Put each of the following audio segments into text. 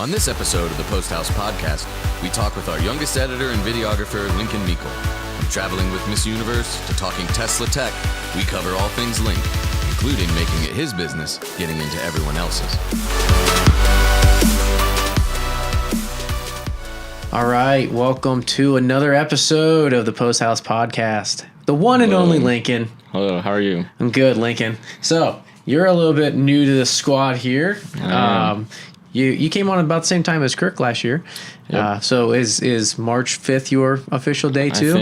On this episode of the Post House Podcast, we talk with our youngest editor and videographer, Linc and Meikle. From traveling with Miss Universe to talking Tesla tech, we cover all things Linc, including making it his business, getting into everyone else's. All right, welcome to another episode of the Post House Podcast. The one and only Lincoln. Hello, how are you? I'm good, Lincoln. So, you're a little bit new to the squad here. You came on about the same time as Kirk last year. Yep. So is March 5th your official day too?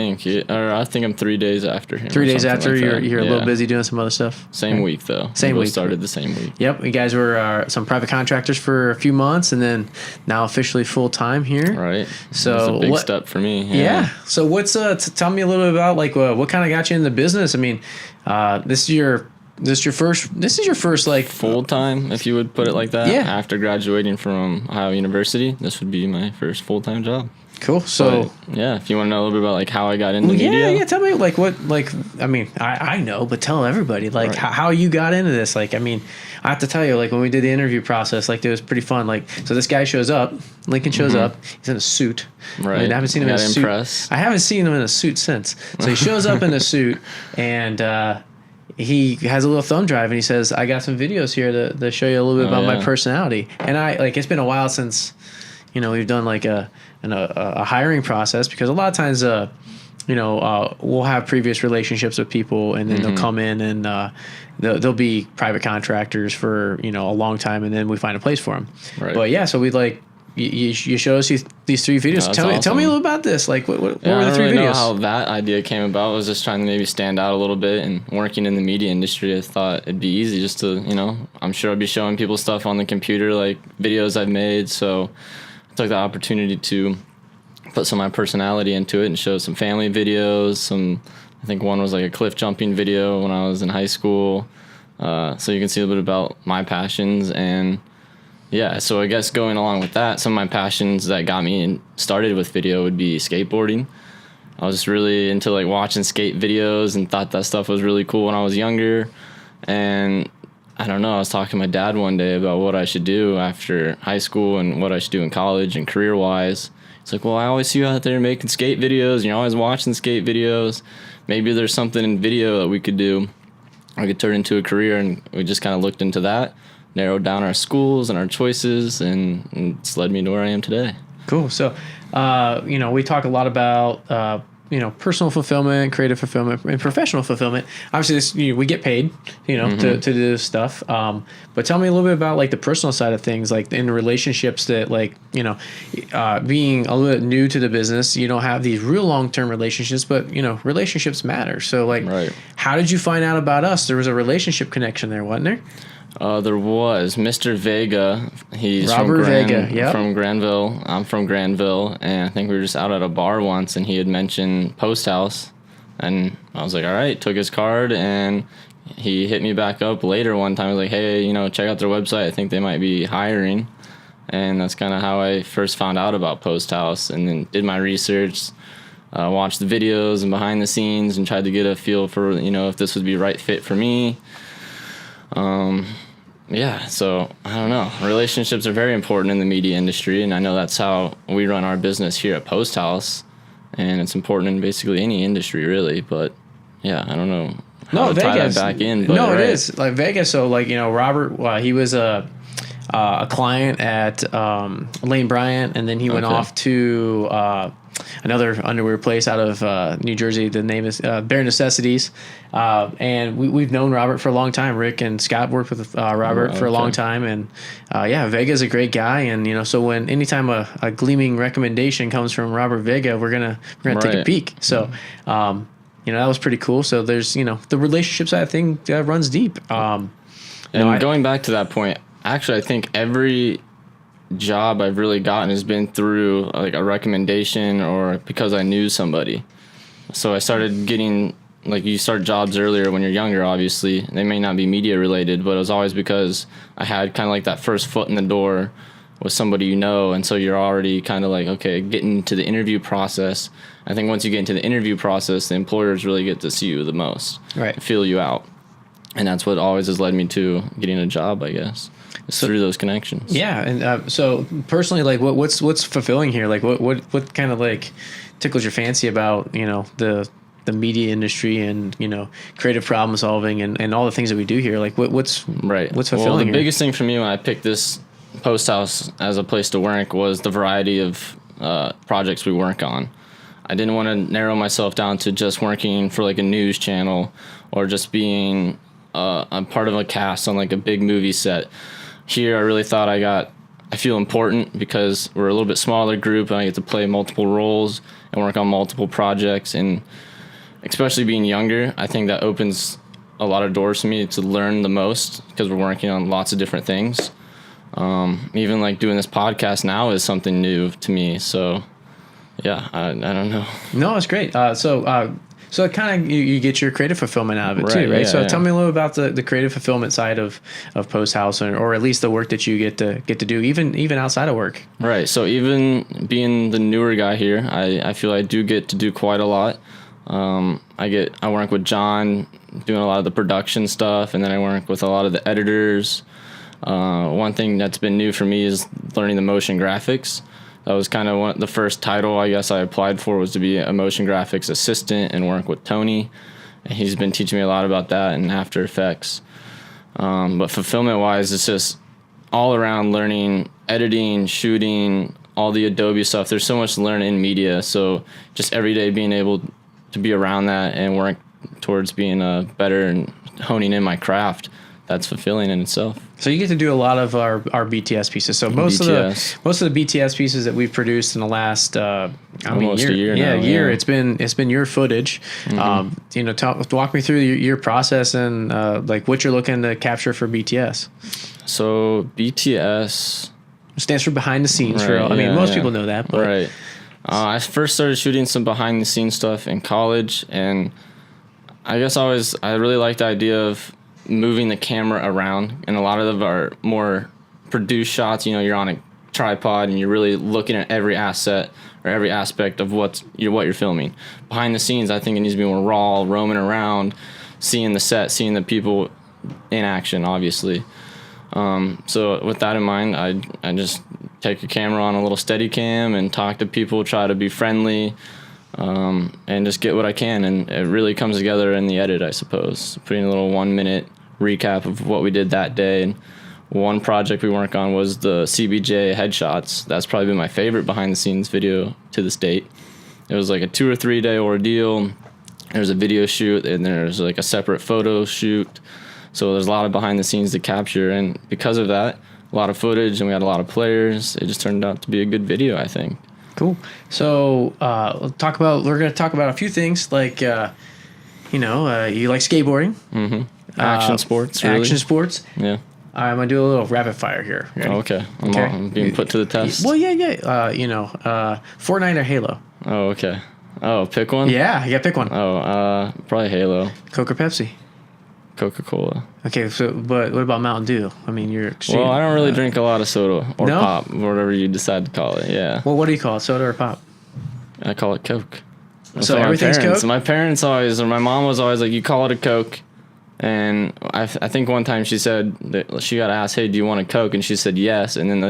I think I'm 3 days after him. 3 days after, like you're a little busy doing some other stuff? Same week, though. Same week. Started the same week. Yep, you guys were some private contractors for a few months and then now officially full-time here. Right. So it's a big step for me. Yeah. So what's, tell me a little bit about like what kind of got you in the business? I mean, this is your first like full time, if you would put it like that. Yeah. After graduating from Ohio University, this would be my first full time job. Cool. So if you want to know a little bit about like how I got into media. Yeah. Tell me like what like I mean I know, but tell everybody like how you got into this. Like I mean, I have to tell you like when we did the interview process, like it was pretty fun. Like so this guy shows up, Lincoln shows up. He's in a suit. Right. I mean, I haven't seen him in a suit. I haven't seen him in a suit since. So he shows up in a suit and. He has a little thumb drive and he says, I got some videos here to show you a little bit about my personality. And it's been a while since, we've done like a hiring process because a lot of times, we'll have previous relationships with people and then they'll come in and they'll be private contractors for, a long time and then we find a place for them. Right. But yeah, so we like, you showed us these three videos. Tell me a little about this. Like, what were the three videos? I don't really know how that idea came about. I was just trying to maybe stand out a little bit, and working in the media industry, I thought it'd be easy just to, I'm sure I'd be showing people stuff on the computer, like videos I've made. So I took the opportunity to put some of my personality into it and show some family videos. I think one was like a cliff jumping video when I was in high school. So you can see a little bit about my passions and. Yeah, so I guess going along with that, some of my passions that got me started with video would be skateboarding. I was just really into like watching skate videos and thought that stuff was really cool when I was younger. And I don't know, I was talking to my dad one day about what I should do after high school and what I should do in college and career-wise. He's like, well, I always see you out there making skate videos and you're always watching skate videos. Maybe there's something in video that we could do. I could turn into a career, and we just kind of looked into that. Narrowed down our schools and our choices, and it's led me to where I am today. Cool. So, we talk a lot about, personal fulfillment, creative fulfillment, and professional fulfillment. Obviously, we get paid, to do this stuff. But tell me a little bit about like the personal side of things, like in relationships that like, being a little bit new to the business, you don't have these real long-term relationships, but, relationships matter. So like, How did you find out about us? There was a relationship connection there, wasn't there? There was Mr. Vega. He's Robert Vega, yep. From Granville. I'm from Granville, and I think we were just out at a bar once, and he had mentioned Post House, and I was like, all right, took his card, and he hit me back up later one time. I was like, hey, check out their website. I think they might be hiring, and that's kind of how I first found out about Post House, and then did my research, watched the videos and behind the scenes, and tried to get a feel for, if this would be a right fit for me. So I don't know. Relationships are very important in the media industry, and I know that's how we run our business here at Post House, and it's important in basically any industry, really. But yeah, I don't know how to tie that back in. But it is like Vegas. So like Robert, he was a client at Lane Bryant, and then he went off to another underwear place out of New Jersey. The name is Bare Necessities. And we've known Robert for a long time. Rick and Scott worked with Robert for a long time. And Vega's a great guy. And, so when anytime a gleaming recommendation comes from Robert Vega, we're going to take a peek. So, that was pretty cool. So there's, the relationship side of thing runs deep. Going back to that point, actually, I think every job I've really gotten has been through like a recommendation or because I knew somebody. So I started getting, like, you start jobs earlier when you're younger, obviously. They may not be media related, but it was always because I had kind of like that first foot in the door with somebody and so you're already kind of like, okay, getting to the interview process. I think once you get into the interview process, the employers really get to see you the most, feel you out. And that's what always has led me to getting a job, I guess. through those connections. Yeah, and so personally, like, what's fulfilling here? Like, what kind of like tickles your fancy about the media industry and creative problem solving and all the things that we do here? Like, what's fulfilling? Well, the here? biggest thing for me when I picked this post house as a place to work was the variety of projects we work on. I didn't want to narrow myself down to just working for like a news channel or just being a part of a cast on like a big movie set. Here, I really thought I feel important because we're a little bit smaller group and I get to play multiple roles and work on multiple projects. And especially being younger, I think that opens a lot of doors for me to learn the most because we're working on lots of different things. Even like doing this podcast now is something new to me. So yeah, I don't know. No, it's great. So it kind of you get your creative fulfillment out of it too, right? Yeah, So tell me a little about the creative fulfillment side of Post House, or at least the work that you get to do, even outside of work. Right. So even being the newer guy here, I feel I do get to do quite a lot. I work with John doing a lot of the production stuff, and then I work with a lot of the editors. One thing that's been new for me is learning the motion graphics. That was kind of the first title I guess I applied for, was to be a motion graphics assistant and work with Tony. And he's been teaching me a lot about that and After Effects. But fulfillment-wise, it's just all around learning editing, shooting, all the Adobe stuff. There's so much to learn in media. So just every day being able to be around that and work towards being better and honing in my craft, that's fulfilling in itself. So you get to do a lot of our BTS pieces. So most of the BTS pieces that we've produced in the last almost a year now. Yeah. It's been your footage. Mm-hmm. Walk me through your process and like what you're looking to capture for BTS. So BTS stands for behind the scenes. Right, Most people know that, but right. I first started shooting some behind the scenes stuff in college, and I guess I really liked the idea of moving the camera around. And a lot of our more produced shots, you're on a tripod and you're really looking at every asset or every aspect of what you're filming. Behind the scenes, I think it needs to be more raw, roaming around, seeing the set, seeing the people in action, obviously. So with that in mind, I just take a camera on a little Steadicam and talk to people, try to be friendly, and just get what I can. And it really comes together in the edit, I suppose. Putting a little 1-minute recap of what we did that day. And one project we worked on was the CBJ headshots. That's probably been my favorite behind the scenes video to this date. It was like a 2 or 3 day ordeal. There's a video shoot and there's like a separate photo shoot. So there's a lot of behind the scenes to capture, and because of that, a lot of footage, and we had a lot of players. It just turned out to be a good video, I think. Cool. So we're going to talk about a few things like, you like skateboarding. Mm-hmm. Action sports, really. Action sports. Yeah. I'm going to do a little rapid fire here. Oh, okay. I'm being put to the test. Well, yeah. Fortnite or Halo? Oh, okay. Oh, pick one? Yeah, you got to pick one. Oh, probably Halo. Coke or Pepsi? Coca-Cola. Okay, but what about Mountain Dew? You're extreme. Well, I don't really drink a lot of soda or no? pop, whatever you decide to call it. Yeah. Well, what do you call it, soda or pop? I call it Coke. So everything's Coke? My parents always, or my mom was always like, you call it a Coke. And I think one time she said that she got asked, hey, do you want a Coke? And she said yes. And then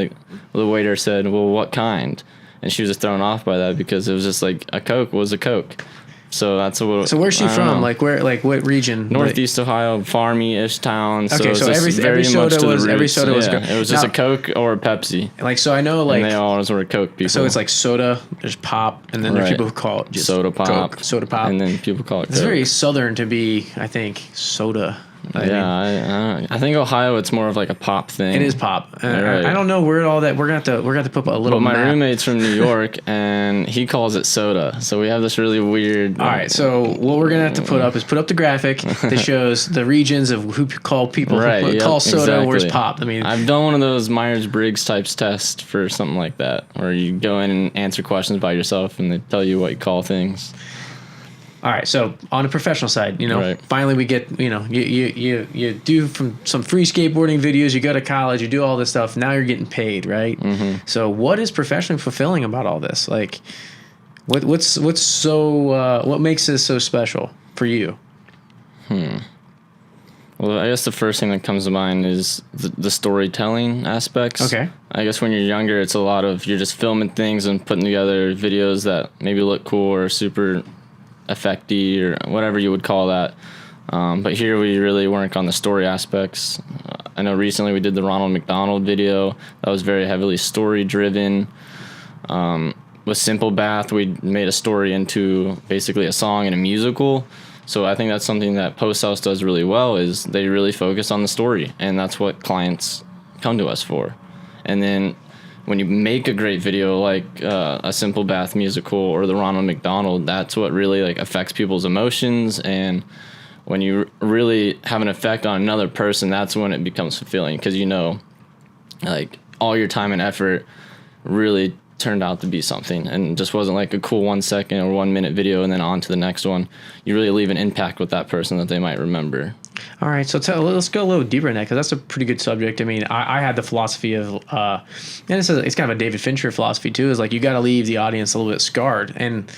the waiter said, well, what kind? And she was just thrown off by that because it was just like a Coke was a Coke. So that's what. So where's she from? Like what region? Northeast Ohio, farmy-ish town. So okay, so every soda was It was just a Coke or a Pepsi. Like, so I know, like, and they always were Coke people. So it's like soda, there's pop, and then there's people who call it just soda pop, Coke, soda pop, and then people call it Coke. It's very southern to be, I think, soda. I think Ohio, it's more of like a pop thing. It is pop. Right. I don't know where all that. We're gonna have to put a little. But my map. roommate's from New York, and he calls it soda. So we have this really weird. All right. So what we're gonna have to put up the graphic that shows the regions of who call people call soda. Exactly. Where's pop? I've done one of those Myers-Briggs types tests for something like that, where you go in and answer questions by yourself, and they tell you what you call things. All right, so on the professional side, right. Finally we get, you do from some free skateboarding videos, you go to college, you do all this stuff, now you're getting paid, right? Mm-hmm. So what is professionally fulfilling about all this? Like, what makes this so special for you? Well, I guess the first thing that comes to mind is the storytelling aspects. Okay. I guess when you're younger, it's a lot of you're just filming things and putting together videos that maybe look cool or super effecty or whatever you would call that. But here we really work on the story aspects. I know recently we did the Ronald McDonald video. That was very heavily story driven. With Simple Bath, we made a story into basically a song and a musical. So I think that's something that Post House does really well, is they really focus on the story, and that's what clients come to us for. And then when you make a great video like a Simple Bath musical or the Ronald McDonald, that's what really like affects people's emotions. And when you really have an effect on another person, that's when it becomes fulfilling, because like all your time and effort really turned out to be something, and just wasn't like a cool 1 second or 1 minute video and then on to the next one. You really leave an impact with that person that they might remember. All right, so let's go a little deeper in that, because that's a pretty good subject. I mean, I had the philosophy of, and it's kind of a David Fincher philosophy too, is like you got to leave the audience a little bit scarred, and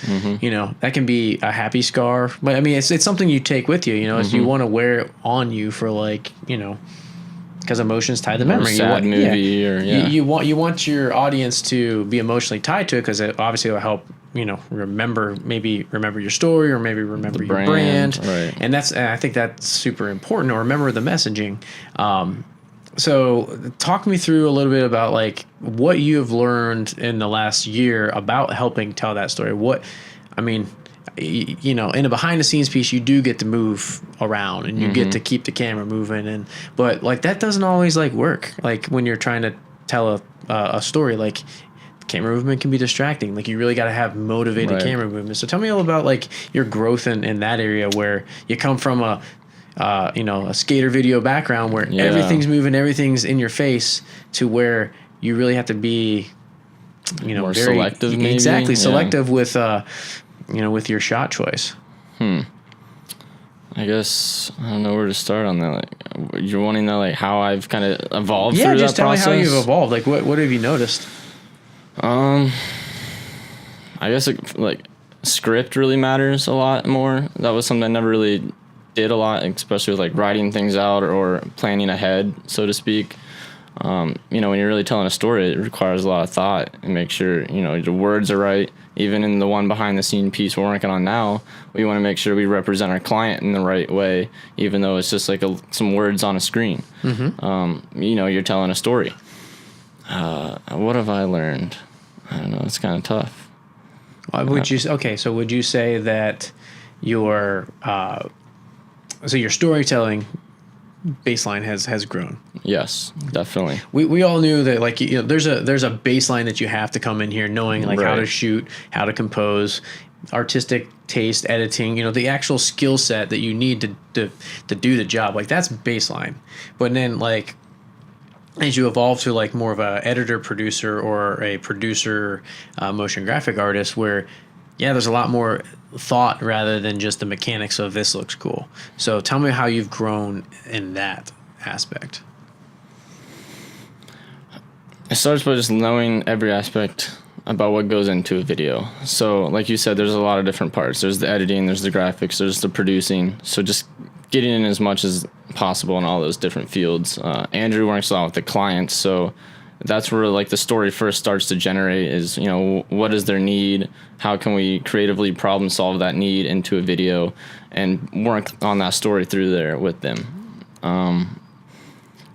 that can be a happy scar, but I mean it's something you take with you. As you want to wear it on you for because emotions tie to memory. Sad movie, you want your audience to be emotionally tied to it, because it obviously will help remember your story, or maybe remember your brand. Right. And I think that's super important, or remember the messaging. So talk me through a little bit about like what you have learned in the last year about helping tell that story. In a behind the scenes piece, you do get to move around and you get to keep the camera moving, but like that doesn't always like work. Like when you're trying to tell a story, like camera movement can be distracting. Like you really got to have motivated camera movement. So tell me all about like your growth in that area, where you come from a skater video background where everything's moving, everything's in your face, to where you really have to be more very selective, maybe? Exactly, selective with with your shot choice. I guess I don't know where to start on that. Like, you're wanting to know like how I've kind of evolved through that process? Yeah, just tell me how you've evolved. Like, what have you noticed? I guess like script really matters a lot more. That was something I never really did a lot, especially with like writing things out or planning ahead, so to speak. When you're really telling a story, it requires a lot of thought, and make sure the words are right. Even in the one behind the scene piece we're working on now, we want to make sure we represent our client in the right way, even though it's just like some words on a screen. You're telling a story. What have I learned? I don't know. It's kind of tough. Would you say that your storytelling baseline has grown? Yes, definitely. We all knew that there's a baseline that you have to come in here knowing how to shoot, how to compose, artistic taste, editing, the actual skill set that you need to do the job. Like that's baseline. But then as you evolve to like more of a editor producer or a producer motion graphic artist, where there's a lot more thought rather than just the mechanics of this looks cool. So tell me how you've grown in that aspect. It starts by just knowing every aspect about what goes into a video. So like you said, there's a lot of different parts. There's the editing, there's the graphics, there's the producing. So just getting in as much as possible in all those different fields. Andrew works a lot with the clients, so that's where like the story first starts to generate is, what is their need? How can we creatively problem solve that need into a video and work on that story through there with them?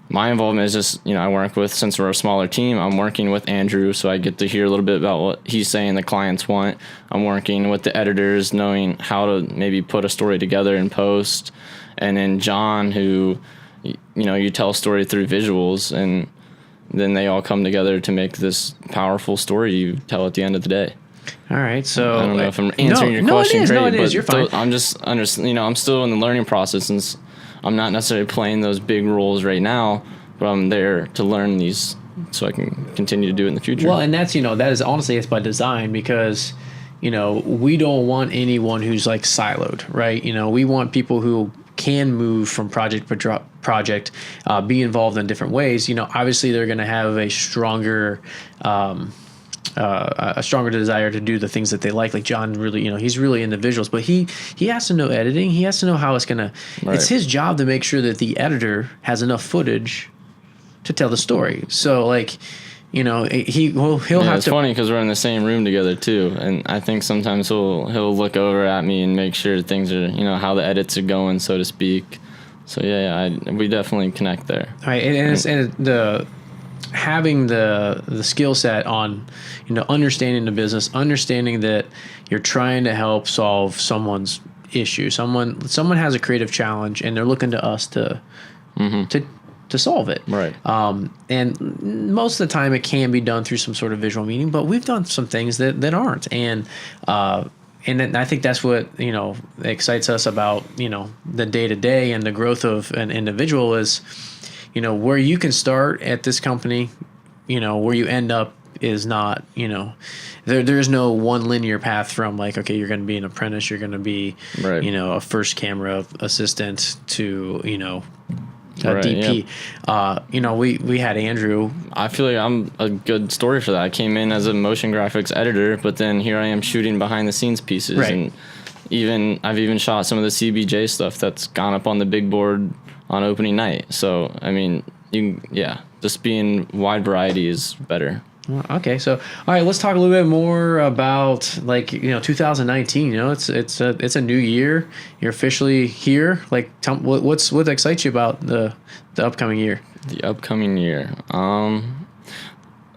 My involvement is just, I work with, since we're a smaller team, I'm working with Andrew, so I get to hear a little bit about what he's saying the clients want. I'm working with the editors, knowing how to maybe put a story together in post. And then John, who, you tell a story through visuals, and then they all come together to make this powerful story you tell at the end of the day. All right, so I don't know if I'm answering your question great, it is. You're fine. I'm just I'm still in the learning process, and I'm not necessarily playing those big roles right now, but I'm there to learn these so I can continue to do it in the future. Well, and that's that is honestly, it's by design, because we don't want anyone who's like siloed, right? We want people who can move from project to project, be involved in different ways. Obviously they're going to have a stronger a stronger desire to do the things that they like. Like John really, he's really into visuals, but he has to know editing. He has to know how it's gonna. Right. It's his job to make sure that the editor has enough footage to tell the story. So like, he'll have to. It's funny because we're in the same room together too, and I think sometimes he'll look over at me and make sure things are how the edits are going, so to speak. So we definitely connect there. All right, and having the skill set on understanding the business, understanding that you're trying to help solve someone's issue. Someone has a creative challenge and they're looking to us to solve it. Right. And most of the time it can be done through some sort of visual medium, but we've done some things that aren't. And I think that's what excites us about the day to day and the growth of an individual is where you can start at this company, where you end up is not, there's no one linear path from like, okay, you're going to be an apprentice, you're going to be, right. A first camera assistant to, a right, DP. Yep. We had Andrew. I feel like I'm a good story for that. I came in as a motion graphics editor, but then here I am shooting behind the scenes pieces. Right. And I've even shot some of the CBJ stuff that's gone up on the big board on opening night. So, I mean, just being wide variety is better. Okay, so all right, let's talk a little bit more about 2019. It's a new year. You're officially here. Like, what excites you about the upcoming year? The upcoming year.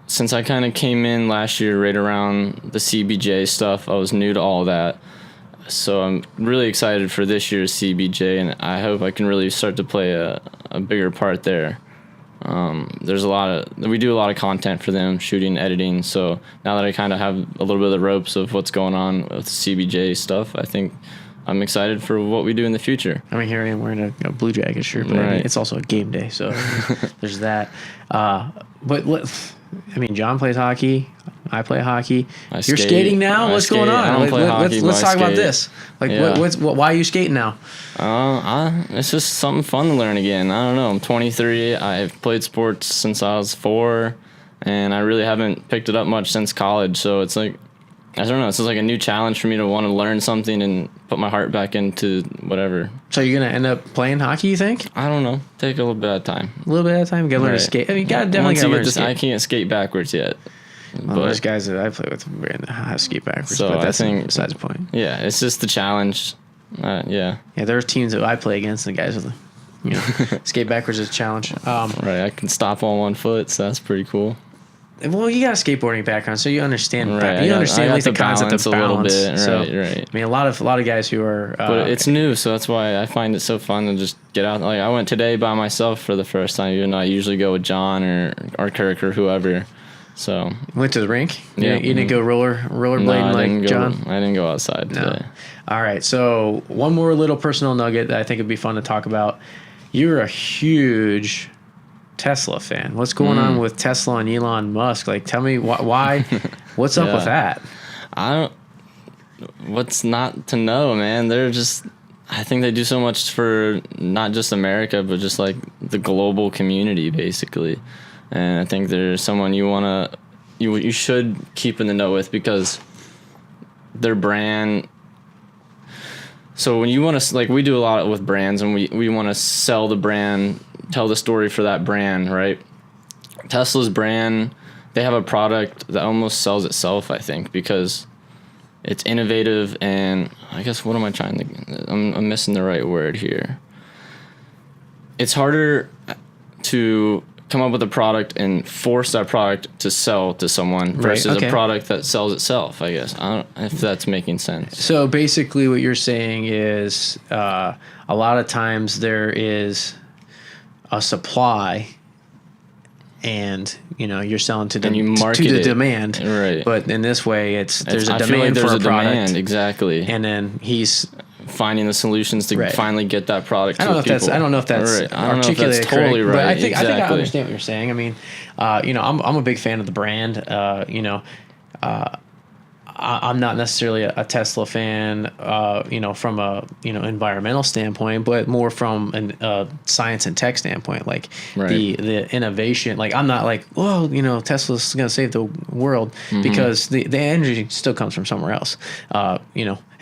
Since I kind of came in last year right around the CBJ stuff, I was new to all that. So I'm really excited for this year's CBJ, and I hope I can really start to play a bigger part there. We do a lot of content for them, shooting, editing. So now that I kind of have a little bit of the ropes of what's going on with the CBJ stuff, I think I'm excited for what we do in the future. I mean, here I am wearing a Blue Jacket shirt, but right. it's also a game day, so there's that. John plays hockey. I play hockey. You're skating now? What's going on? I don't play hockey, let's talk about this. Why are you skating now? It's just something fun to learn again. I don't know. I'm 23. I've played sports since I was 4, and I really haven't picked it up much since college. So it's like, I don't know. It's just like a new challenge for me to want to learn something and put my heart back into whatever. So you're gonna end up playing hockey, you think? I don't know. Take a little bit of time. A little bit at a time. You gotta learn to skate. I mean, you gotta definitely learn to skate. I can't skate backwards yet. Well, there's guys that I play with how to skate backwards, so but that's I think, besides the point. Yeah, it's just the challenge. Yeah, there are teams that I play against, and guys with skate backwards is a challenge. Right, I can stop on one foot, so that's pretty cool. Well, you got a skateboarding background, so you understand. Right, you understand like the concept of balance a little bit. Right. I mean, a lot of guys who are. But it's new, so that's why I find it so fun to just get out. Like I went today by myself for the first time, even though I usually go with John or Kirk or whoever. So went to the rink. Yeah, you didn't go rollerblading John. I didn't go outside today. All right. So one more little personal nugget that I think would be fun to talk about. You're a huge Tesla fan. What's going on with Tesla and Elon Musk? Like, tell me why. What's up with that? What's not to know, man? They're just. I think they do so much for not just America, but just like the global community, basically. And I think there's someone you should keep in the know with because their brand. So when you want to, like, we do a lot with brands and we want to sell the brand, tell the story for that brand, right? Tesla's brand, they have a product that almost sells itself, I think, because it's innovative and I guess what am I trying to, I'm missing the right word here. It's harder to come up with a product and force that product to sell to someone versus a product that sells itself, I guess. I don't know if that's making sense. So basically what you're saying is a lot of times there is a supply and you're selling to the demand. Right. But in this way there's a demand for a product. Demand, exactly. And then he's finding the solutions to finally get that product to people. I don't know if that's articulated totally correct, right. But I think I understand what you're saying. I mean, I'm a big fan of the brand. I I'm not necessarily a Tesla fan, from a environmental standpoint, but more from a science and tech standpoint, like the innovation. Like I'm not like, whoa, Tesla's gonna save the world, because the energy still comes from somewhere else.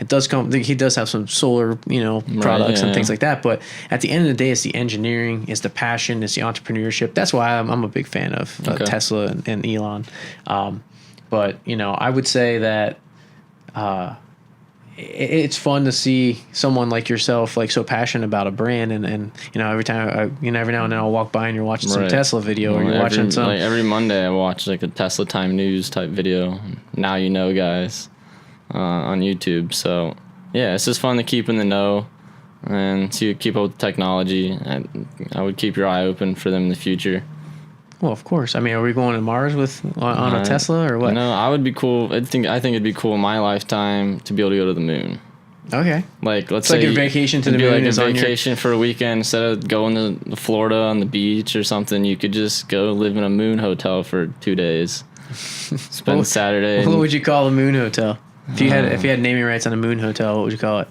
It does come. He does have some solar, products and things like that. But at the end of the day, it's the engineering, it's the passion, it's the entrepreneurship. That's why I'm a big fan of Tesla and Elon. But I would say that it's fun to see someone like yourself, like so passionate about a brand, and every time every now and then I'll walk by and you're watching some Tesla video, or you're watching some. Like every Monday I watch like a Tesla Time News type video. Now guys. On YouTube. So yeah, it's just fun to keep in the know and to keep up with technology. And I would keep your eye open for them in the future. Well, of course. I mean, are we going to Mars on a Tesla or what? No, I would be cool. I think it'd be cool in my lifetime to be able to go to the moon. Okay. Like let's say like a vacation to the moon. Like a vacation for a weekend, instead of going to Florida on the beach or something. You could just go live in a moon hotel for 2 days. Spend Saturday. What would you call a moon hotel? If you had naming rights on a moon hotel, what would you call it?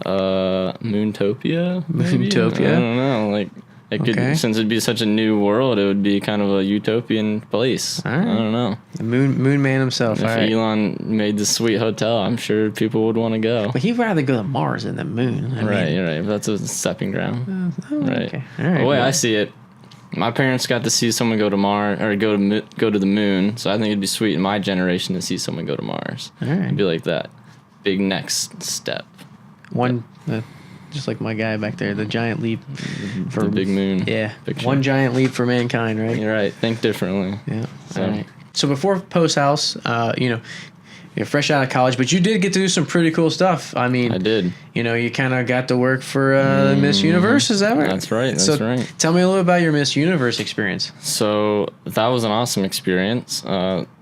Moontopia? Maybe? Moontopia? I don't know. Like it could, since it'd be such a new world, it would be kind of a utopian place. All right. I don't know. The moon man himself. If Elon made this sweet hotel, I'm sure people would want to go. But he'd rather go to Mars than the moon. You're right. That's a stepping ground. Right. Okay. All right. The way I see it, my parents got to see someone go to Mars or go to the moon, so I think it'd be sweet in my generation to see someone go to Mars. All right. It'd be like that big next step. Just like my guy back there, the giant leap for the big moon. Yeah, one giant leap for mankind, right? You're right. Think differently. Yeah. So. All right. So before Post House, you're fresh out of college, but you did get to do some pretty cool stuff. I mean, I did. You kind of got to work for Miss Universe, is that right? That's right. That's right. Tell me a little about your Miss Universe experience. So that was an awesome experience.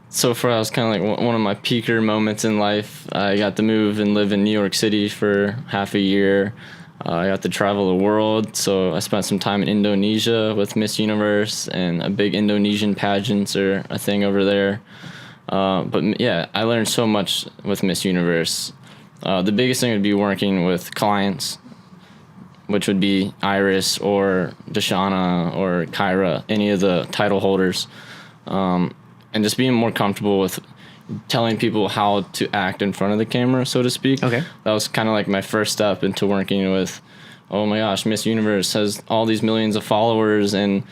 So far, I was kind of like one of my peaker moments in life. I got to move and live in New York City for half a year. I got to travel the world, so I spent some time in Indonesia with Miss Universe, and a big Indonesian pageants are a thing over there. But yeah, I learned so much with Miss Universe. The biggest thing would be working with clients, which would be Iris or Deshauna or Kyra, any of the title holders, and just being more comfortable with telling people how to act in front of the camera, so to speak. Okay. That was kind of like my first step into working with, oh my gosh, Miss Universe has all these millions of followers, and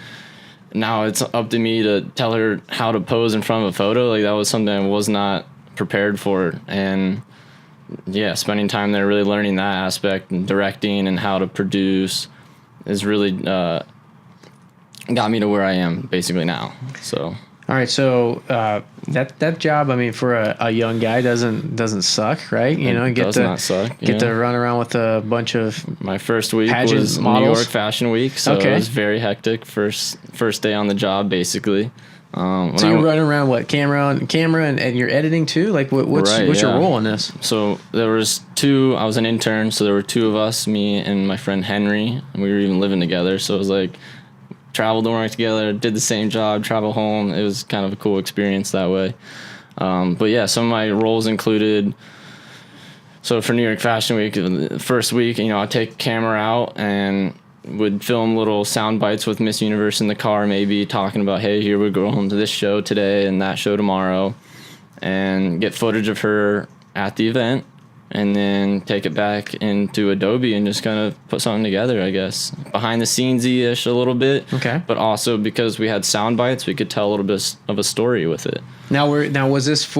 now it's up to me to tell her how to pose in front of a photo. Like, that was something I was not prepared for. And yeah, spending time there, really learning that aspect and directing and how to produce is really got me to where I am basically now. So. All right, so that job, I mean, for a young guy doesn't suck, right? It does not suck. Get to run around with a bunch of my first week was models. New York Fashion Week, so it was very hectic. First day on the job, basically. So you're running around what, camera and you're editing too? Like what's your role in this? So there was two. I was an intern, so there were two of us, me and my friend Henry, and we were even living together. So it was like, traveled to work together, did the same job, travel home. It was kind of a cool experience that way. But yeah, some of my roles included, so for New York Fashion Week, the first week, I'd take camera out and would film little sound bites with Miss Universe in the car, maybe talking about, hey, here we're going to this show today and that show tomorrow, and get footage of her at the event, and then take it back into Adobe and just kind of put something together, I guess. Behind the scenes-ish a little bit. Okay. But also because we had sound bites, we could tell a little bit of a story with it. Now was this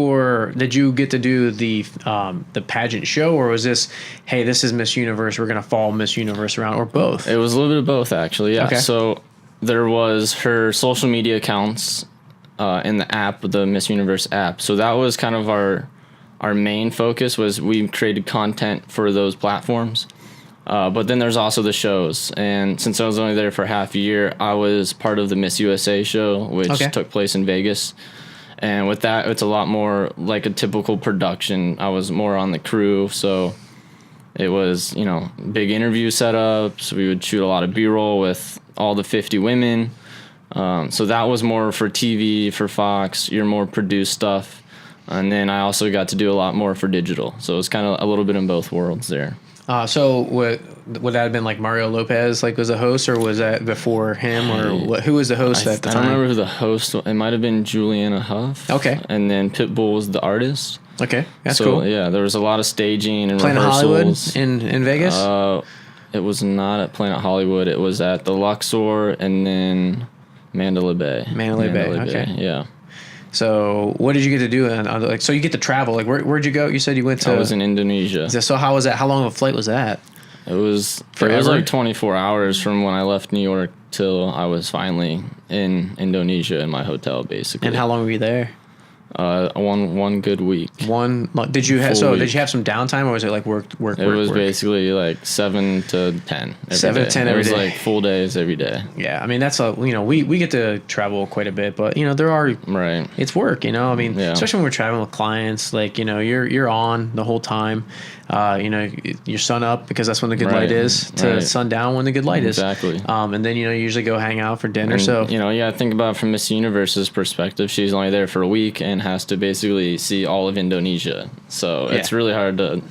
did you get to do the pageant show, or was this, hey, this is Miss Universe, we're going to follow Miss Universe around, or both? It was a little bit of both, actually, yeah. Okay. So there was her social media accounts in the app, the Miss Universe app. So that was kind of our main focus, was we created content for those platforms. But then there's also the shows. And since I was only there for half a year, I was part of the Miss USA show, which took place in Vegas. And with that, it's a lot more like a typical production. I was more on the crew, so it was, big interview setups. We would shoot a lot of B-roll with all the 50 women. So that was more for TV, for Fox, your more produced stuff. And then I also got to do a lot more for digital. So it's kind of a little bit in both worlds there. So would that have been like Mario Lopez like was a host, or was that before him, or who was the host at the time? I don't remember who the host. It might have been Juliana Huff. Okay. And then Pitbull was the artist. Okay, that's cool. Yeah, there was a lot of staging and Planet rehearsals. Hollywood in Vegas. It was not at Planet Hollywood. It was at the Luxor and then Mandalay Bay. Mandalay Bay. Okay. Yeah. So what did you get to do? So you get to travel. Like where'd you go? You said you went to. I was in Indonesia. So how was that? How long of a flight was that? It was forever. It was like 24 hours from when I left New York till I was finally in Indonesia in my hotel, basically. And how long were you there? One good week. Did you have some downtime, or was it like work? It was basically like 7 to 10. 7 to 10 every day. It was like full days every day. Yeah, I mean that's we get to travel quite a bit, but there are right. It's work, I mean, especially when we're traveling with clients, like you're on the whole time. Your sun up because that's when the good light is to sun down when the good light is. Exactly. And then you usually go hang out for dinner. And, so you gotta think about it from Miss Universe's perspective. She's only there for a week and has to basically see all of Indonesia. So it's really hard to.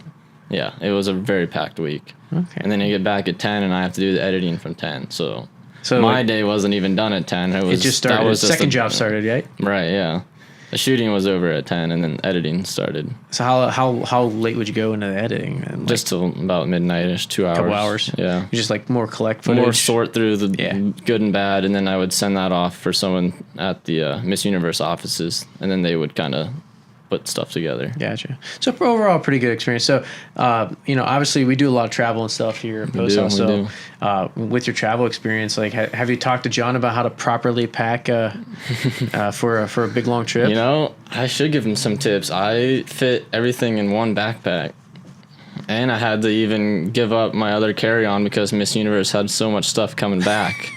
Yeah, it was a very packed week. Okay. And then you get back at 10, and I have to do the editing from 10. So my day wasn't even done at 10. It just started. That was second job started, right? Right. Yeah. The shooting was over at 10, and then editing started. So how late would you go into the editing? And just till about midnight-ish, 2 hours. Couple hours. Yeah. You just like more collect footage. More sort through the good and bad, and then I would send that off for someone at the Miss Universe offices, and then they would kind of put stuff together. Gotcha. So overall, pretty good experience. So, obviously we do a lot of travel and stuff here at Post House. So, with your travel experience, like, have you talked to John about how to properly pack for a big long trip? I should give him some tips. I fit everything in one backpack, and I had to even give up my other carry-on because Miss Universe had so much stuff coming back.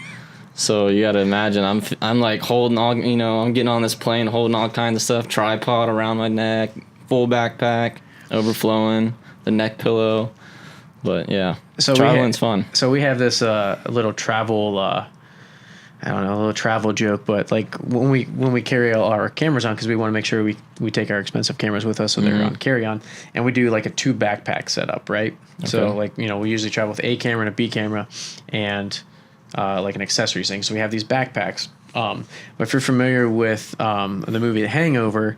So you got to imagine, I'm like holding all, I'm getting on this plane, holding all kinds of stuff, tripod around my neck, full backpack, overflowing, the neck pillow. But yeah, traveling's fun. So we have this little travel, a little travel joke, but like when we carry all our cameras on, because we want to make sure we take our expensive cameras with us so they're on carry-on, and we do like a 2 backpack setup, right? Okay. So like, we usually travel with A camera and a B camera, and like an accessories thing. So we have these backpacks. But if you're familiar with the movie The Hangover,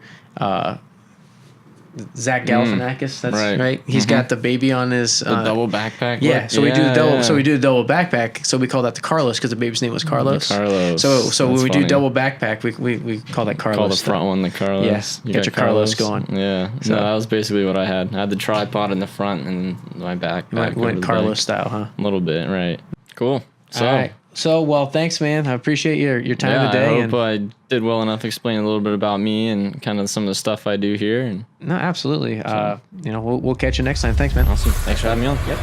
Zach Galifianakis, that's right. He's got the baby on his the double backpack. Yeah, so we do the double. So we do the double backpack. So we call that the Carlos because the baby's name was Carlos. Carlos. So when we do double backpack, we call that Carlos. Call the front one the Carlos. Yes, get your Carlos going. Yeah, so that was basically what I had. I had the tripod in the front and my backpack. Went Carlos style, huh? A little bit, right? Cool. So. All right. So, well, thanks, man. I appreciate your time today. I hope I did well enough explaining a little bit about me and kind of some of the stuff I do here. No, absolutely. We'll catch you next time. Thanks, man. Awesome. Thanks for having me on. Yep.